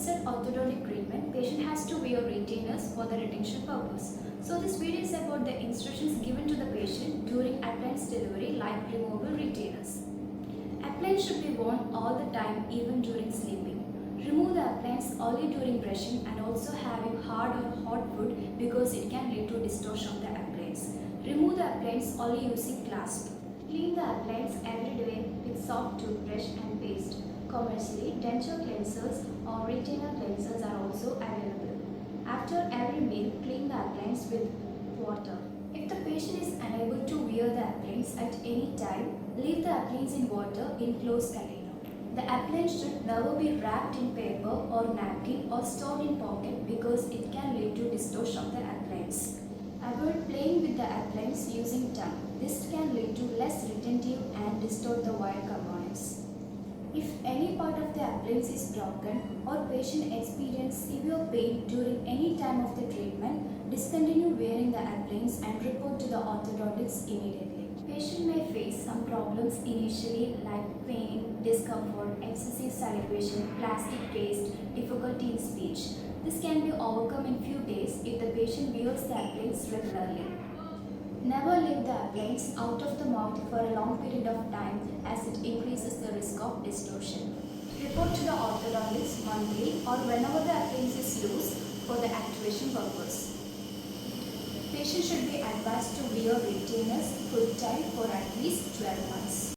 said orthodontic treatment, patient has to wear retainers for the retention purpose. So this video is about the instructions given to the patient during appliance delivery, like removable retainers. Appliance should be worn all the time, even during sleeping. Remove the appliance only during brushing and also having hard or hot food because it can lead to distortion of the appliance. Remove the appliance only using clasp. Clean the appliance every day with soft toothbrush and paste. Commercially, denture cleansers or retainer cleansers are also available. After every meal, clean the appliance with water. If the patient is unable to wear the appliance at any time, leave the appliance in water in closed container. The appliance should never be wrapped in paper or napkin or stored in pocket because it can lead to distortion of the appliance. Avoid playing with the appliance using tongue. This can lead to less retentive and distort the wire components. If any part of the appliance is broken or patient experiences severe pain during any time of the treatment, discontinue wearing the appliance and report to the orthodontist immediately. Patient may face some problems initially like pain, discomfort, excessive salivation, plastic taste, difficulty in speech. This can be overcome in few days if the patient wears the appliance regularly. Never leave the appliance out of the mouth for a long period of time as it increases the risk of distortion. Report to the orthodontist monthly or whenever the appliance is loose for the activation purpose. Patients should be advised to wear retainers full time for at least 12 months.